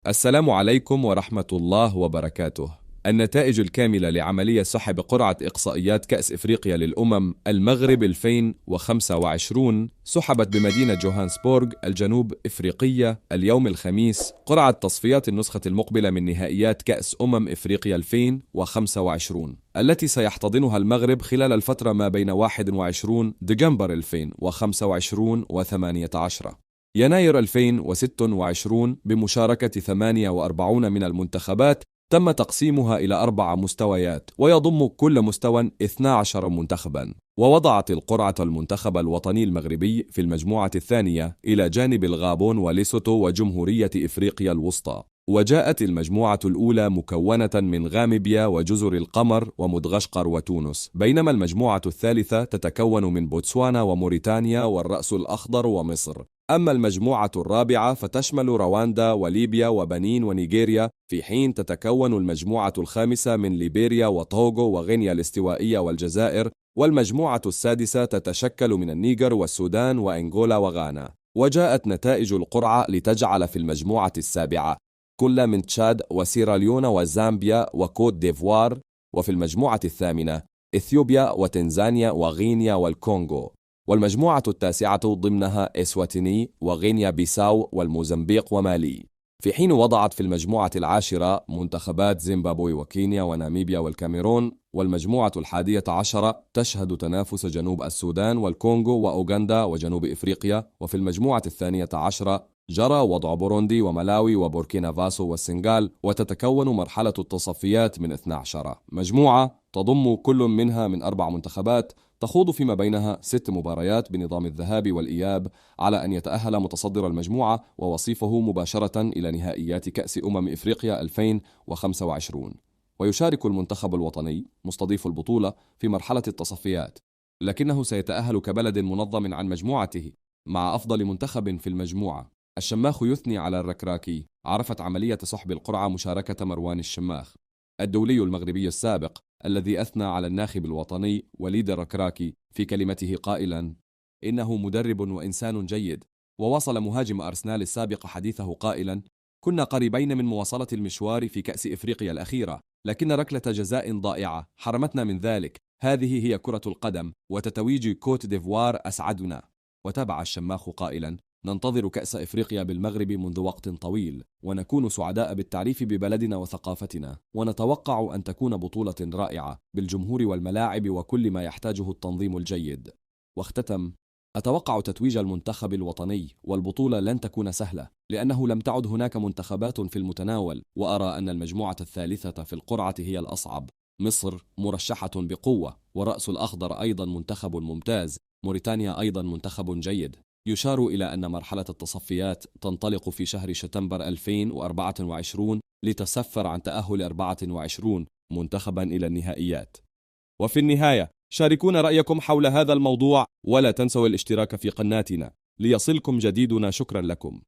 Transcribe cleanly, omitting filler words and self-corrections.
السلام عليكم ورحمة الله وبركاته. النتائج الكاملة لعملية سحب قرعة إقصائيات كأس إفريقيا للأمم المغرب 2025 سحبت بمدينة جوهانسبورغ الجنوب إفريقية اليوم الخميس قرعة تصفيات النسخة المقبلة من نهائيات كأس إفريقيا 2025 التي سيحتضنها المغرب خلال الفترة ما بين 21 دجنبر 2025 و18 يناير 2026 بمشاركة 48 من المنتخبات. تم تقسيمها إلى 4 مستويات ويضم كل مستوى 12 منتخبا، ووضعت القرعة المنتخب الوطني المغربي في المجموعة الثانية إلى جانب الغابون وليسوتو وجمهورية إفريقيا الوسطى. وجاءت المجموعة الأولى مكونة من غامبيا وجزر القمر ومدغشقر وتونس، بينما المجموعة الثالثة تتكون من بوتسوانا وموريتانيا والرأس الأخضر ومصر. أما المجموعة الرابعة فتشمل رواندا وليبيا وبنين ونيجيريا، في حين تتكون المجموعة الخامسة من ليبيريا وطوغو وغينيا الاستوائية والجزائر، والمجموعة السادسة تتشكل من النيجر والسودان وأنغولا وغانا. وجاءت نتائج القرعة لتجعل في المجموعة السابعة كل من تشاد وسيراليون وزامبيا وكوت ديفوار، وفي المجموعة الثامنة إثيوبيا وتنزانيا وغينيا والكونغو، والمجموعة التاسعة ضمنها إسواتيني وغينيا بيساو والموزمبيق ومالي، في حين وضعت في المجموعة العاشرة منتخبات زيمبابوي وكينيا وناميبيا والكاميرون. والمجموعة 11 تشهد تنافس جنوب السودان والكونغو وأوغندا وجنوب إفريقيا، وفي المجموعة 12 جرى وضع بوروندي وملاوي وبوركينا فاسو والسنغال، وتتكون مرحلة التصفيات من 12 مجموعة تضم كل منها من 4 منتخبات تخوض فيما بينها 6 مباريات بنظام الذهاب والإياب، على أن يتأهل متصدر المجموعة ووصيفه مباشرة إلى نهائيات كأس إفريقيا 2025. ويشارك المنتخب الوطني مستضيف البطولة في مرحلة التصفيات، لكنه سيتأهل كبلد منظم عن مجموعته مع أفضل منتخب في المجموعة. الشماخ يثني على الركراكي. عرفت عملية سحب القرعة مشاركة مروان الشماخ الدولي المغربي السابق، الذي أثنى على الناخب الوطني وليد الركراكي في كلمته قائلا: إنه مدرب وإنسان جيد. وواصل مهاجم أرسنال السابق حديثه قائلا: كنا قريبين من مواصلة المشوار في كأس إفريقيا الأخيرة، لكن ركلة جزاء ضائعة حرمتنا من ذلك. هذه هي كرة القدم، وتتويج كوت ديفوار أسعدنا. وتابع الشماخ قائلا: ننتظر كأس إفريقيا بالمغرب منذ وقت طويل، ونكون سعداء بالتعريف ببلدنا وثقافتنا، ونتوقع أن تكون بطولة رائعة بالجمهور والملاعب وكل ما يحتاجه التنظيم الجيد. واختتم: أتوقع تتويج المنتخب الوطني، والبطولة لن تكون سهلة لأنه لم تعد هناك منتخبات في المتناول، وأرى أن المجموعة الثالثة في القرعة هي الأصعب. مصر مرشحة بقوة، والرأس الأخضر أيضا منتخب ممتاز، موريتانيا أيضا منتخب جيد. يشار إلى أن مرحلة التصفيات تنطلق في شهر شتنبر 2024 لتسفر عن تأهل 24 منتخبا إلى النهائيات. وفي النهاية شاركونا رأيكم حول هذا الموضوع، ولا تنسوا الاشتراك في قناتنا ليصلكم جديدنا. شكرا لكم.